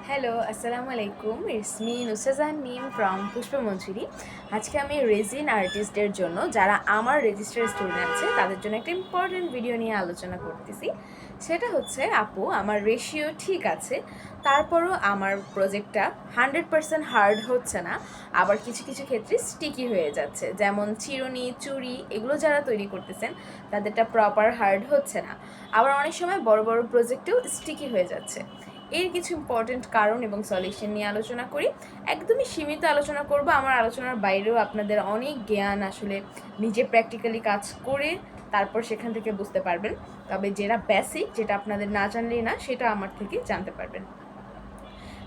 Hello, আসসালামু আলাইকুম। It's me নুসরাজাহান নিম ফ্রম পুষ্পমঞ্জুরি। আজকে আমি রেজিন আর্টিস্টদের জন্য, যারা আমার রেজিস্টার স্টুডেন্ট আছে, তাদের জন্য একটা ইম্পর্টেন্ট ভিডিও নিয়ে আলোচনা করতেছি। সেটা হচ্ছে, আপু আমার রেশিও ঠিক আছে, তারপরও আমার প্রজেক্টটা 100% হার্ড হচ্ছে না, আবার কিছু কিছু ক্ষেত্রে স্টিকি হয়ে যাচ্ছে। যেমন চিরুনি, চুড়ি এগুলো যারা তৈরি করতেছেন তাদেরটা প্রপার হার্ড হচ্ছে না, আবার অনেক সময় বড় বড় প্রজেক্টেও স্টিকি হয়ে যাচ্ছে। এর কিছু ইম্পর্টেন্ট কারণ এবং সলিউশন নিয়ে আলোচনা করি। একদমই সীমিত আলোচনা করব, আমার আলোচনার বাইরেও আপনাদের অনেক জ্ঞান আসলে নিজে প্র্যাকটিক্যালি কাজ করে তারপর সেখান থেকে বুঝতে পারবেন। তবে যেটা বেসিক, যেটা আপনাদের না জানলেই না, সেটা আমার থেকে জানতে পারবেন।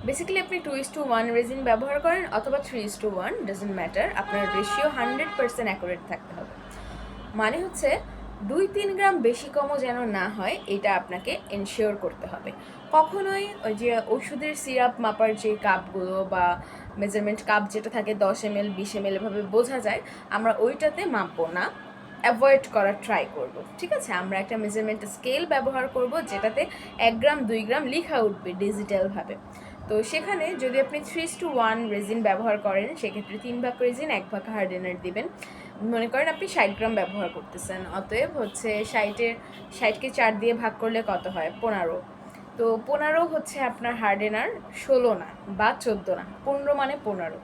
বেসিক্যালি আপনি 2:1 রেজিন ব্যবহার করেন অথবা 3:1, ডাজেন্ট ম্যাটার, আপনার রেশিও 100% অ্যাকুরেট থাকতে হবে। মানে হচ্ছে 2-3 গ্রাম বেশি কমও যেন না হয়, এটা আপনাকে এনশিওর করতে হবে। কখনোই ওই যে ওষুধের সিরাপ মাপার যে কাপগুলো বা মেজারমেন্ট কাপ যেটা থাকে 10 ml 20 ml এভাবে বোঝা যায়, আমরা ওইটাতে মাপবো না, অ্যাভয়েড করার ট্রাই করব। ঠিক আছে, আমরা একটা মেজারমেন্ট স্কেল ব্যবহার করব যেটাতে 1 গ্রাম 2 গ্রাম লেখা উঠবে ডিজিটালভাবে। তো সেখানে যদি আপনি 3:1 রেজিন ব্যবহার করেন, সেক্ষেত্রে 3 ভাগ রেজিন 1 ভাগ হার্ডেনার দিবেন। মনে করেন আপনি 60 গ্রাম ব্যবহার করতেছেন, অতএব হচ্ছে 60কে 4 দিয়ে ভাগ করলে কত হয়? 15। তো 15 হচ্ছে আপনার হার্ডেনার, 16 না বা 14 না, 15 মানে 15।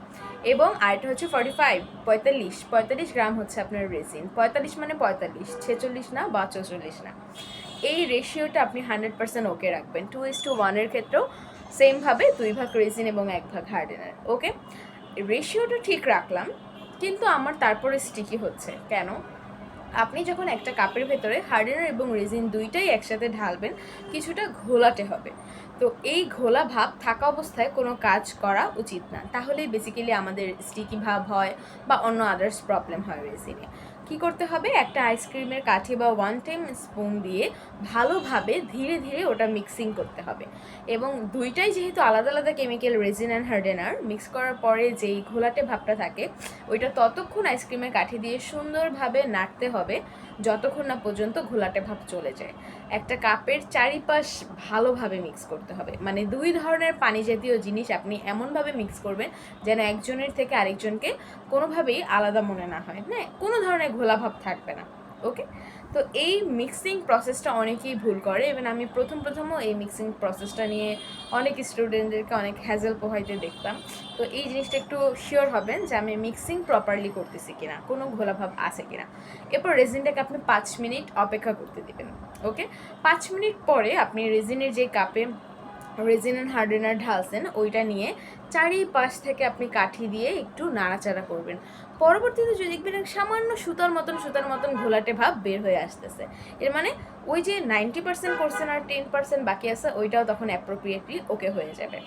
এবং আরেকটা হচ্ছে 45 গ্রাম হচ্ছে আপনার রেজিন। 45 মানে 45, 46 না বা 44 না। এই রেশিওটা আপনি 100% ওকে রাখবেন। 2:1 ক্ষেত্রেও সেমভাবে 2 ভাগ রেজিন এবং 1 ভাগ হার্ডেনার। ওকে, রেশিওটা ঠিক রাখলাম, কিন্তু আমার তারপরে স্টিকি হচ্ছে কেন? আপনি যখন একটা কাপের ভেতরে হার্ডেনার এবং রেজিন দুইটাই একসাথে ঢালবেন, কিছুটা ঘোলাটে হবে। তো এই ঘোলা ভাব থাকা অবস্থায় কোনো কাজ করা উচিত না, তাহলেই বেসিক্যালি আমাদের স্টিকি ভাব হয় বা অন্য আদার্স প্রবলেম হয় রেজিনে। কী করতে হবে? একটা আইসক্রিমের কাঠি বা 1 টাইম স্পুন দিয়ে ভালোভাবে ধীরে ধীরে ওটা মিক্সিং করতে হবে। এবং দুইটাই যেহেতু আলাদা আলাদা chemical, resin and hardener, mix করার পরে যেই ঘোলাটে ভাবটা থাকে, ওইটা ততক্ষণ আইসক্রিমের কাঠি দিয়ে সুন্দরভাবে নাড়তে হবে যতক্ষণ না পর্যন্ত ঘোলাটে ভাব চলে যায়। একটা কাপের চারিপাশ ভালোভাবে মিক্স করতে হবে, মানে 2 ধরনের পানি জাতীয় জিনিস আপনি এমনভাবে মিক্স করবেন যেন একজনের থেকে আরেকজনকে কোনোভাবেই আলাদা মনে না হয়, হ্যাঁ, কোনো ধরনের ঘোলা ভাব থাকবে না। ওকে, তো এই মিক্সিং প্রসেসটা অনেকেই ভুল করে, এবং আমি প্রথমও এই মিক্সিং প্রসেসটা নিয়ে অনেক স্টুডেন্টদেরকে অনেক হ্যাজেল পোহাইতে দেখতাম। তো এই জিনিসটা একটু শিওর হবেন যে আমি মিক্সিং প্রপারলি করতেছি কিনা, কোনো ঘোলাভাব আছে কিনা। এরপর রেজিনটাকে আপনি 5 মিনিট অপেক্ষা করতে দেবেন। ওকে, 5 মিনিট পরে আপনি রেজিনের যে কাপে রেজিন অ্যান্ড হার্ডেনার ঢালছেন ওইটা নিয়ে চারিপাশ থেকে আপনি কাঠি দিয়ে একটু নাড়াচাড়া করবেন। পরবর্তীতে যদি দেখবেন সামান্য সুতার মতন ঘোলাটে ভাব বের হয়ে আসতেছে, এর মানে ওই যে 90% করছেন আর 10% বাকি আছে, ওইটাও তখন অ্যাপ্রোপ্রিয়েটলি ওকে হয়ে যাবে।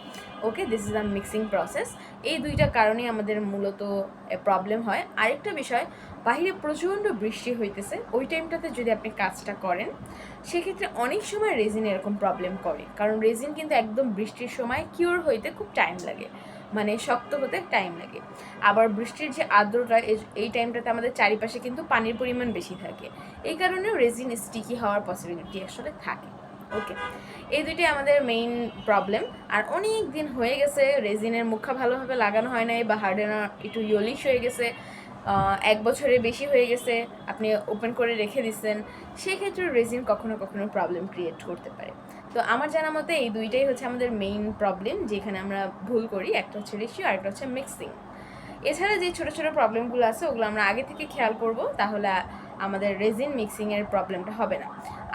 Okay, this is the mixing process. এই দুইটা কারণেই আমাদের মূলত প্রবলেম হয়। আরেকটা বিষয়, বাহিরে প্রচণ্ড বৃষ্টি হইতেছে, ওই টাইমটাতে যদি আপনি কাজটা করেন, সেক্ষেত্রে অনেক সময় রেজিন এরকম প্রবলেম করে, কারণ রেজিন কিন্তু একদম বৃষ্টির সময় কিওর হইতে খুব টাইম লাগে, মানে শক্ত হতে টাইম লাগে। আবার বৃষ্টির যে আর্দ্রতা, এই টাইমটাতে আমাদের চারিপাশে কিন্তু পানির পরিমাণ বেশি থাকে, এই কারণেও রেজিন স্টিকি হওয়ার পসিবিলিটি আসলে থাকে। ওকে, এই দুইটাই আমাদের মেইন প্রবলেম। আর অনেক দিন হয়ে গেছে রেজিনের মুখা ভালোভাবে লাগানো হয় নাই, বা হার্ডেনার একটু ইয়েলিশ হয়ে গেছে, 1 বছরের বেশি হয়ে গেছে, আপনি ওপেন করে রেখে দিচ্ছেন, সেক্ষেত্রে রেজিন কখনো কখনো প্রবলেম ক্রিয়েট করতে পারে। তো আমার জানা মতে এই দুইটাই হচ্ছে আমাদের মেইন প্রবলেম, যেখানে আমরা ভুল করি। একটা হচ্ছে রেশিও, আরেকটা হচ্ছে মিক্সিং। এছাড়া যে ছোটো ছোটো প্রবলেমগুলো আছে ওগুলো আমরা আগে থেকে খেয়াল করব, তাহলে আমাদের রেজিন মিক্সিংয়ের প্রবলেমটা হবে না।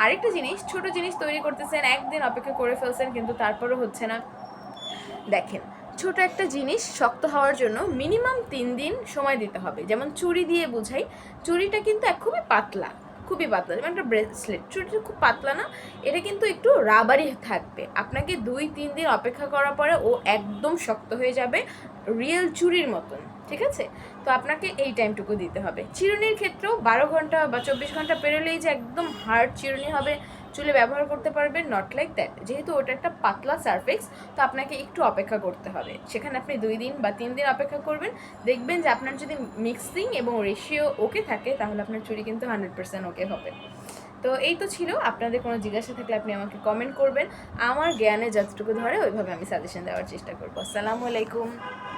আরেকটা জিনিস, ছোটো জিনিস তৈরি করতেছেন, একদিন অপেক্ষা করে ফেলছেন কিন্তু তারপরেও হচ্ছে না। দেখেন, ছোট একটা জিনিস শক্ত হওয়ার জন্য মিনিমাম 3 দিন সময় দিতে হবে। যেমন চুড়ি দিয়ে বোঝাই, চুড়িটা কিন্তু খুবই পাতলা, খুবই পাতলা, যেমন একটা ব্রেসলেট, চুড়িটা খুব পাতলা না, এটা কিন্তু একটু রাবারি থাকবে। আপনাকে 2-3 দিন অপেক্ষা করার পরে ও একদম শক্ত হয়ে যাবে, রিয়েল চুড়ির মতন। ঠিক আছে, তো আপনাকে এই টাইমটুকু দিতে হবে। চিরুনির ক্ষেত্রেও 12 ঘন্টা বা 24 ঘন্টা পেরোলেই যে একদম হার্ড চিরুনি হবে, চুলে ব্যবহার করতে পারবেন, নট লাইক দ্যাট। যেহেতু ওটা একটা পাতলা সারফেক্স, তো আপনাকে একটু অপেক্ষা করতে হবে। সেখানে আপনি 2 দিন বা 3 দিন অপেক্ষা করবেন, দেখবেন যে আপনার যদি মিক্সিং এবং রেশিও ওকে থাকে, তাহলে আপনার চুড়ি কিন্তু 100% ওকে হবে। তো এই তো ছিল, আপনাদের কোনো জিজ্ঞাসা থাকলে আপনি আমাকে কমেন্ট করবেন, আমার জ্ঞানে যতটুকু ধরে ওইভাবে আমি সাজেশন দেওয়ার চেষ্টা করবো। আসসালামু আলাইকুম।